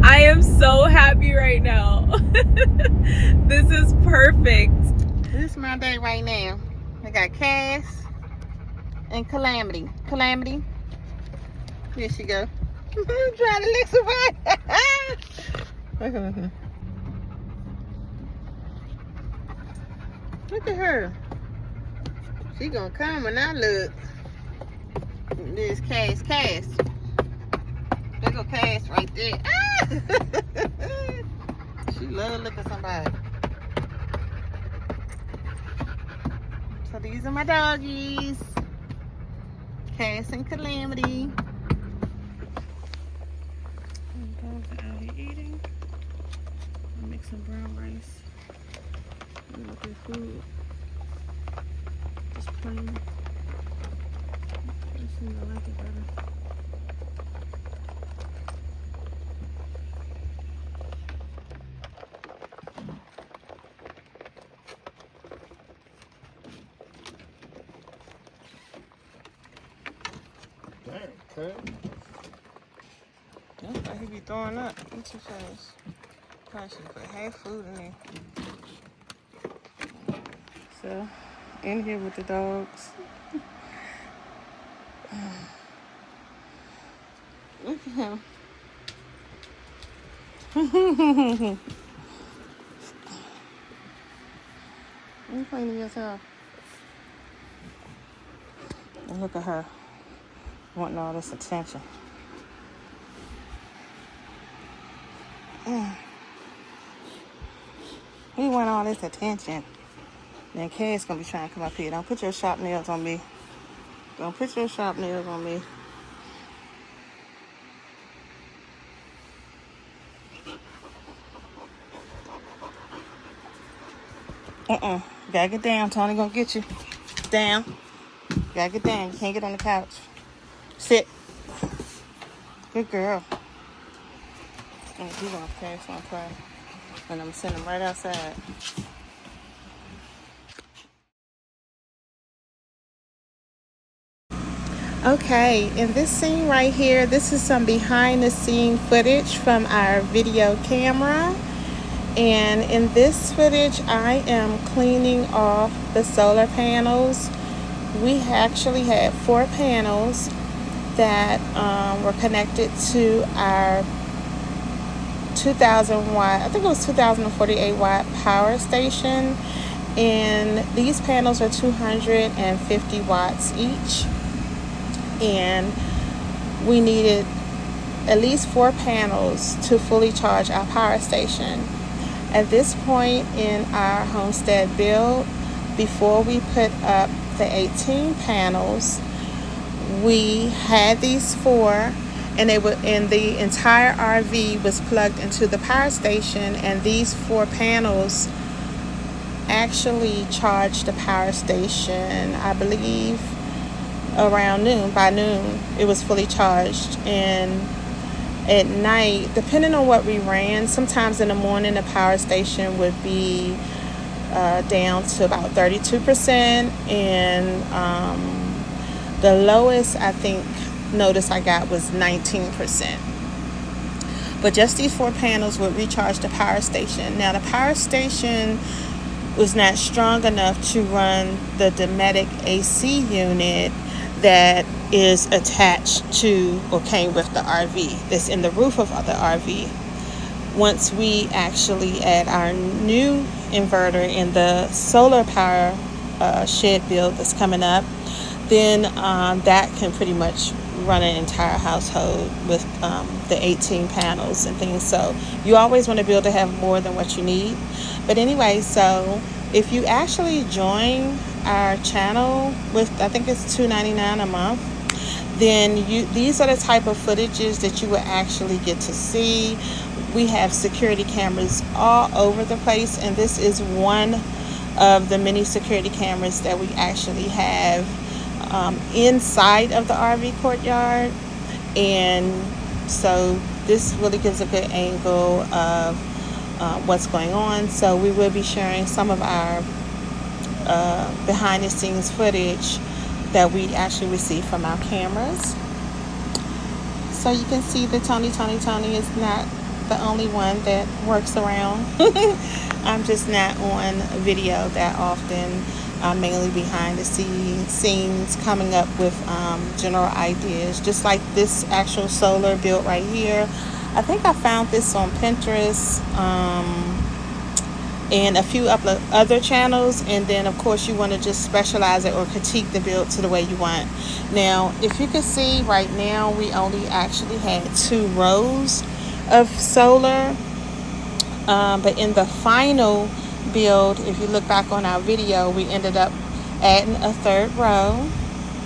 I am so happy right now. This is perfect. This is my day right now. I got Cass and Calamity. Calamity. Here she go. Trying to lick somebody. Look at her. She gonna come when I look. This Cass. Cass. There go Cass right there. Ah! She love looking at somebody. So these are my doggies. Cass and Calamity. The dogs are out here eating. I'll make some brown rice. With their food. Just plain. I seem to like it better. Okay. That's why he be throwing up. Eat too fast. Probably should put half food in there. So, in here with the dogs. Look at him. You cleaning yourself. And look at her. Wanting all this attention. We want all this attention. Then Cass gonna be trying to come up here. Don't put your sharp nails on me. Don't put your sharp nails on me. Gotta get down. Tony gonna get you. Down. Gotta get down. You can't get on the couch. Sit. Good girl. He's gonna pass on play. And I'm gonna send him right outside. Okay, in this scene right here, this is some behind the scene footage from our video camera. And in this footage, I am cleaning off the solar panels. We actually had 4 panels that were connected to our 2000 watt, I think it was 2048 watt power station. And these panels are 250 watts each. And we needed at least 4 panels to fully charge our power station. At this point in our homestead build, before we put up the 18 panels, we had these 4, and they were, and the entire RV was plugged into the power station, and these 4 panels actually charged the power station, I believe, around noon. By noon, it was fully charged. And at night, depending on what we ran, sometimes in the morning the power station would be down to about 32%, and the lowest I think notice I got was 19%. But just these 4 panels would recharge the power station. Now the power station was not strong enough to run the Dometic AC unit that is attached to or came with the RV, that's in the roof of the RV. Once we actually add our new inverter in the solar power shed build that's coming up, then that can pretty much run an entire household with the 18 panels and things. So you always want to be able to have more than what you need. But anyway, so if you actually join our channel with, I think it's $2.99 a month, then these are the type of footages that you will actually get to see. We have security cameras all over the place, and this is one of the many security cameras that we actually have inside of the RV courtyard. And so this really gives a good angle of what's going on. So we will be sharing some of our behind the scenes footage that we actually received from our cameras. So you can see that Tony is not the only one that works around. I'm just not on video that often. I'm mainly behind the scenes coming up with general ideas, just like this actual solar built right here. I think I found this on Pinterest and a few other channels, and then of course you want to just specialize it or critique the build to the way you want. Now if you can see right now, we only actually had 2 rows of solar, but in the final build, if you look back on our video, we ended up adding a 3rd row,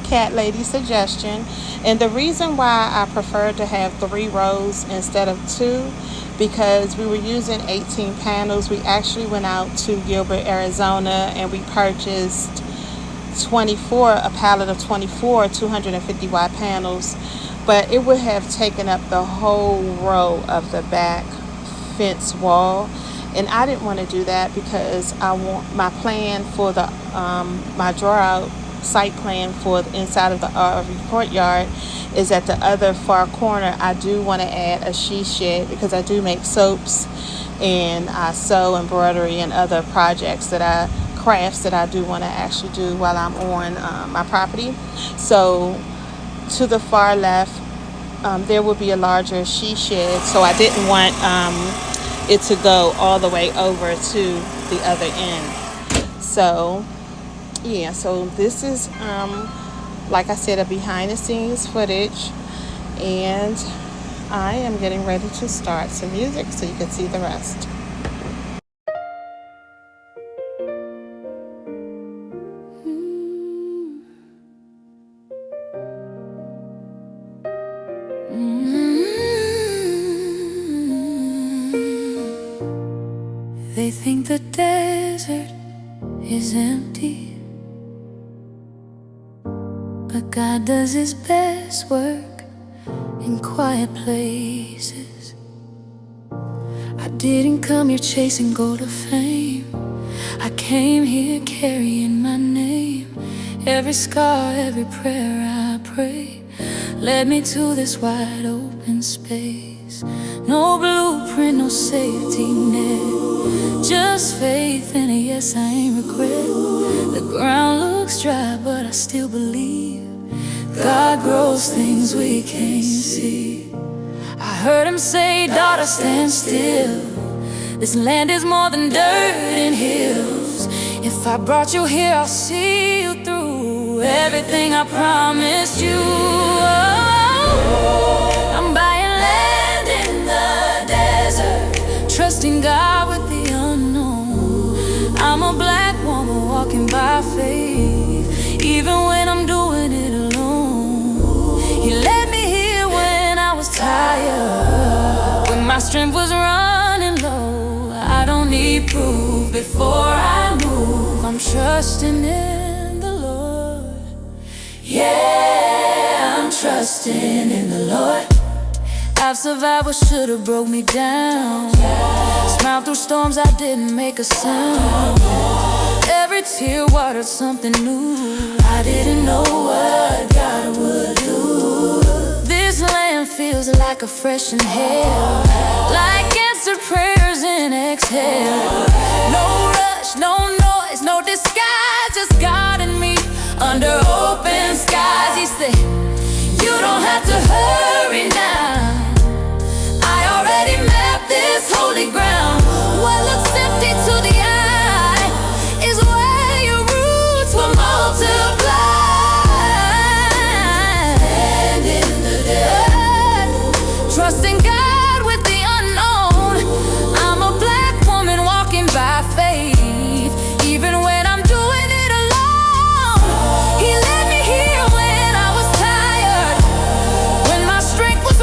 cat lady suggestion. And the reason why I preferred to have 3 rows instead of 2, because we were using 18 panels. We actually went out to Gilbert, Arizona, and we purchased a pallet of 24 250 watt panels, but it would have taken up the whole row of the back fence wall. And I didn't want to do that because I want my plan for the my draw out site plan for the inside of the RV courtyard is at the other far corner. I do want to add a she shed because I do make soaps, and I sew, embroidery, and other crafts that I do want to actually do while I'm on my property. So to the far left, there will be a larger she shed, so I didn't want it to go all the way over to the other end. So yeah, so this is like I said, a behind the scenes footage, and I am getting ready to start some music so you can see the rest. They think the desert is empty, but God does His best work in quiet places. I didn't come here chasing gold or fame. I came here carrying my name. Every scar, every prayer I pray led me to this wide open space. No blueprint, no safety net, just faith and a yes, I ain't regret. The ground looks dry, but I still believe God grows things we can't see. I heard Him say, daughter, stand still. This land is more than dirt and hills. If I brought you here, I'll see you through everything I promised you. I'm buying land in the desert, trusting God with the unknown. I'm a black woman walking by faith, even when I'm doing it alone. He led me here when I was tired, when my strength was running low. I don't need proof before I move. I'm trusting in the Lord. Yeah, I'm trusting in the Lord. I've survived what should've broke me down. Smiled through storms, I didn't make a sound. Every tear watered something new. I didn't know what God would do. This land feels like a fresh inhale, like answered prayers in exhale. No rush, no noise, no disguise, just God and me under open skies. He said, you don't have to hurry now. I already mapped this holy ground. What looks empty to the eye is where your roots will multiply. And in the dead, trusting God with the unknown. I'm a black woman walking by faith, even when I'm doing it alone. He led me here when I was tired, when my strength was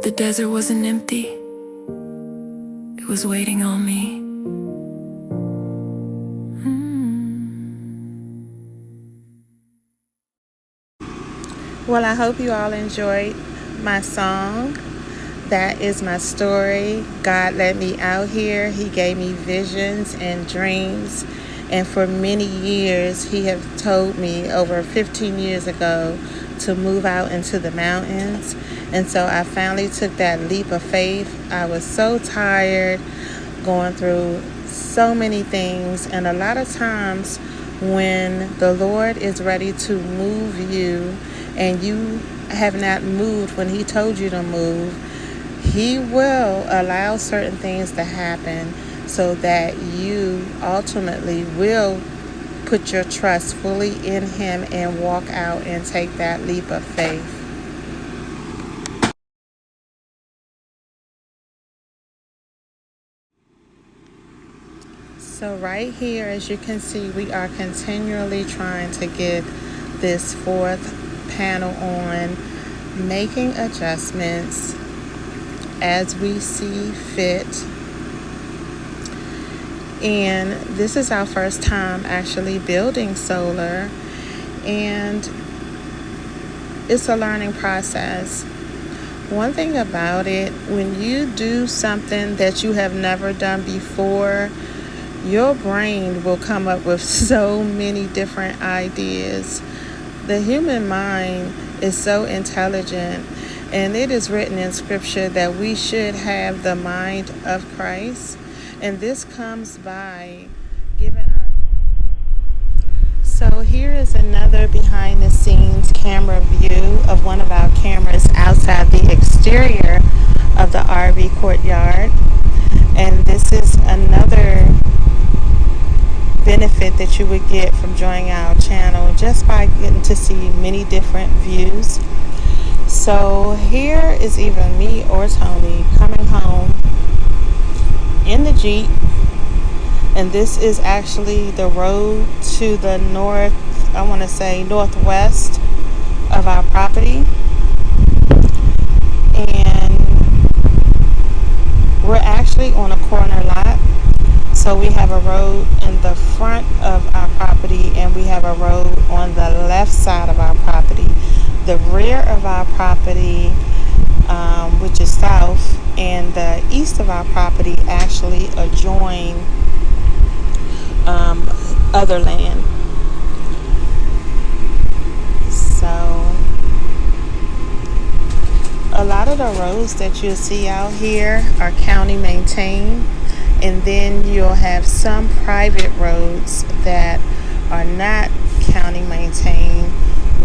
the desert wasn't empty, it was waiting on me. Well, I hope you all enjoyed my song. That is my story. God led me out here. He gave me visions and dreams. And for many years, he have told me over 15 years ago to move out into the mountains. And so I finally took that leap of faith. I was so tired, going through so many things. And a lot of times when the Lord is ready to move you and you have not moved when he told you to move, he will allow certain things to happen so that you ultimately will put your trust fully in him and walk out and take that leap of faith. So right here, as you can see, we are continually trying to get this fourth panel on, making adjustments as we see fit. And this is our first time actually building solar, and it's a learning process. One thing about it, when you do something that you have never done before, your brain will come up with so many different ideas. The human mind is so intelligent, and it is written in scripture that we should have the mind of Christ. And this comes by giving our... So here is another behind the scenes camera view of one of our cameras outside the exterior of the RV courtyard. And this is another benefit that you would get from joining our channel, just by getting to see many different views. So here is either me or Tony coming home in the Jeep, and this is actually the road to the north, I want to say northwest of our property. And we're actually on a corner lot. So we have a road in the front of our property, and we have a road on the left side of our property. The rear of our property, which is south, and the east of our property actually adjoin other land. So a lot of the roads that you'll see out here are county maintained. And then you'll have some private roads that are not county maintained,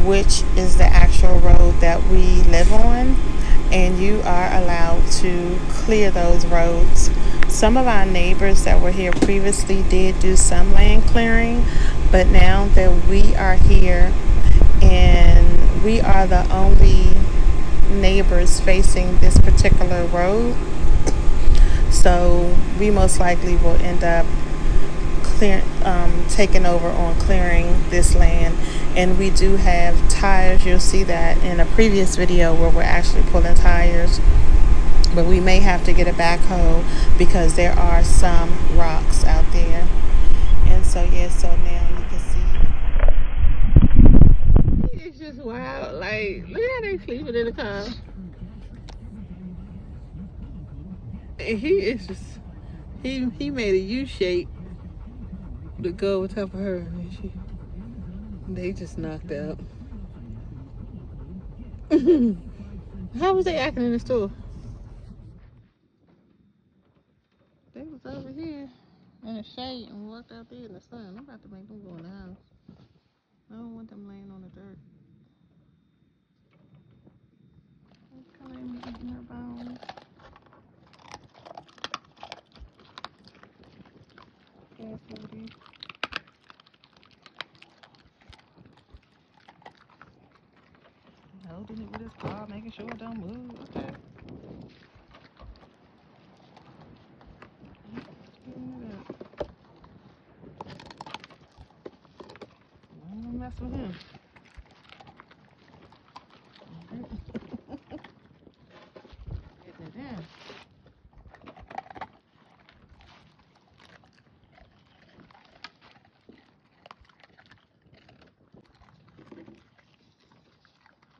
which is the actual road that we live on. And you are allowed to clear those roads. Some of our neighbors that were here previously did do some land clearing, but now that we are here and we are the only neighbors facing this particular road, so we most likely will end up taking over on clearing this land. And we do have tires. You'll see that in a previous video where we're actually pulling tires. But we may have to get a backhoe because there are some rocks out there. And so, yeah, so now you can see. It's just wild. Like, look how they sleeping in the car. And he is just, he made a U shape to go on top of her, and they just knocked out. How was they acting in the store? They was over here in the shade and walked out there in the sun. I'm about to make them go in the house. I don't want them laying on the dirt. Calamity eating her bones. Cassidy. Holding it with his paw, making sure it don't move. Okay. Don't mess with him.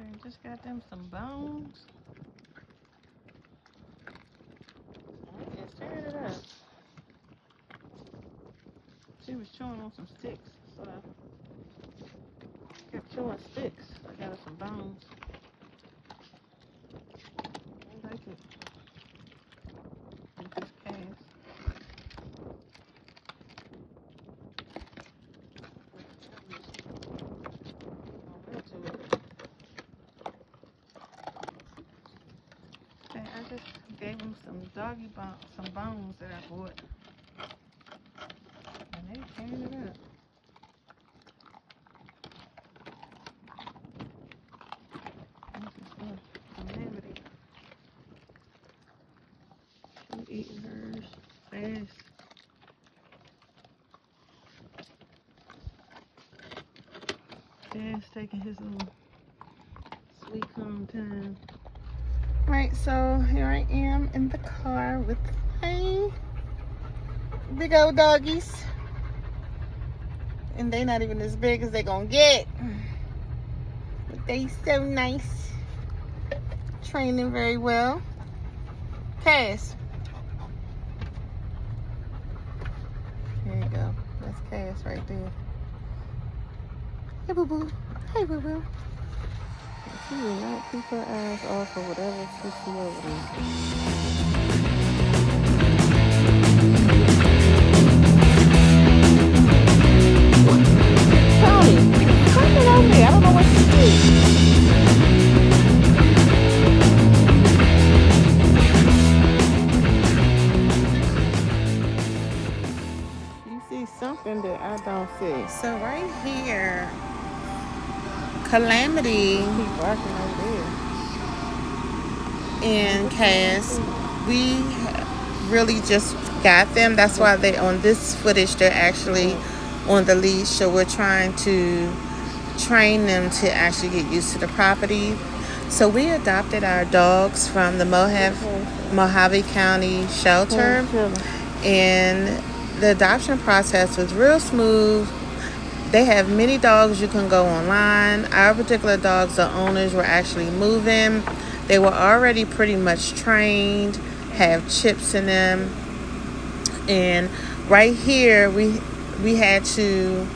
Okay, just got them some bones. Alright, stirring it up. She was chewing on some sticks, so I kept chewing sticks. I got her some bones. I like it. With this Cass. Okay, I just gave him some doggy bones, some bones that I bought. And they tearing it up. This is for Calamity. She's eating hers fast. Cass taking his little sweet home time. Right, so here I am in the car with my big old doggies. And they not even as big as they gonna get. But they so nice. Training very well. Cass. There you go. That's Cass right there. Hey boo boo. Hey boo boo. She will not keep her eyes off of whatever she see over there. Tony, come it on me. I don't know what to do. You see something that I don't see. So right here, Calamity and Cass, we really just got them. That's why they on this footage they're actually on the leash. So we're trying to train them to actually get used to the property. So we adopted our dogs from the Mohave County Shelter, and the adoption process was real smooth. They have many dogs. You can go online. Our particular dogs, the owners were actually moving. They were already pretty much trained, have chips in them. And right here, we had to,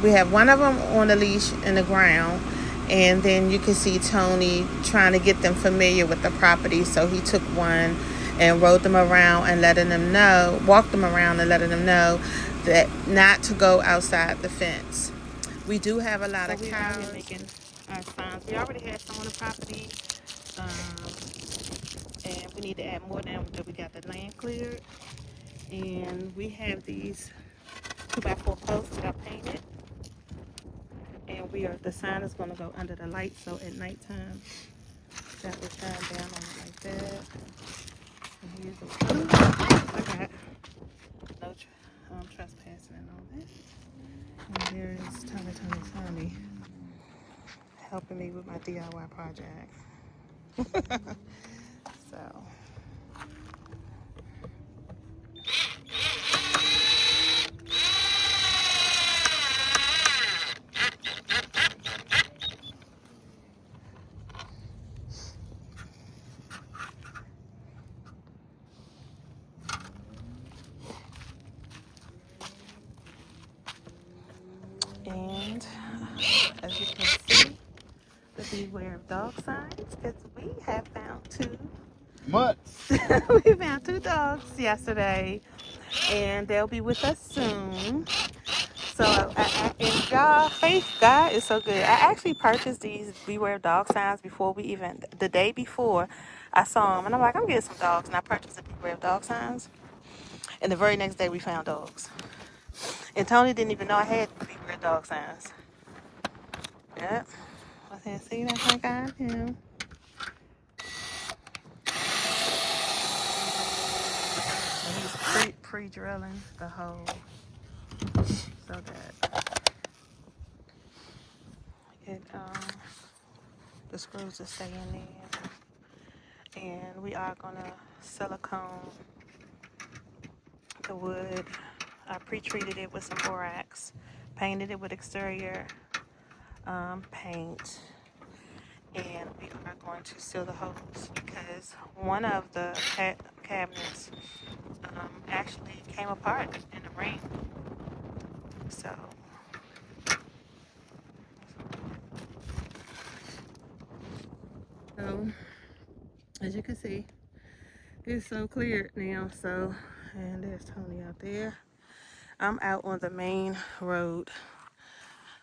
we have one of them on the leash in the ground. And then you can see Tony trying to get them familiar with the property. So he took one and rode them around and walked them around and letting them know that not to go outside the fence. We do have a lot of cows. Making our signs. We already had some on the property, and we need to add more now that we got the land cleared. And we have these 2x4 posts that are painted, and the sign is going to go under the light, so at nighttime that will shine down on it like that. And here's the no trespassing and all that. And here's Tony helping me with my DIY project. So and as you can see, the beware of dog signs, because we have found two. We found two dogs yesterday, and they'll be with us soon. So, and y'all, faith, God is so good. I actually purchased these beware of dog signs the day before I saw them, and I'm like, I'm getting some dogs, and I purchased the beware of dog signs. And the very next day, we found dogs. And Tony didn't even know I had beware of dog signs. Yep. I said, see, that's like I am. And he's pre-drilling the hole so that the screws will stay in there. And we are gonna silicone the wood. I pre-treated it with some borax, painted it with exterior paint, and we are going to seal the holes because one of the cabinets actually came apart in the rain. So as you can see, it's so clear now. So, and there's Tony out there. I'm out on the main road.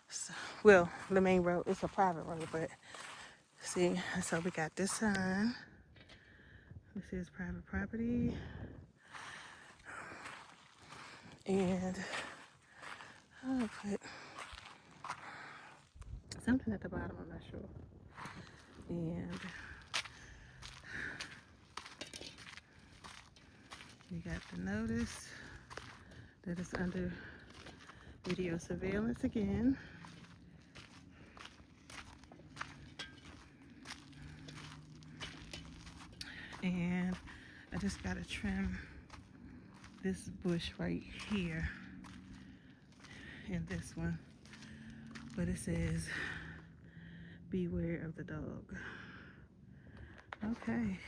So, well, the main road, it's a private road, but see, so we got this sign. This is private property. And I'll put something at the bottom, I'm not sure. And we got the notice that it's under video surveillance again. And I just gotta trim this bush right here and this one, but it says beware of the dog. Okay.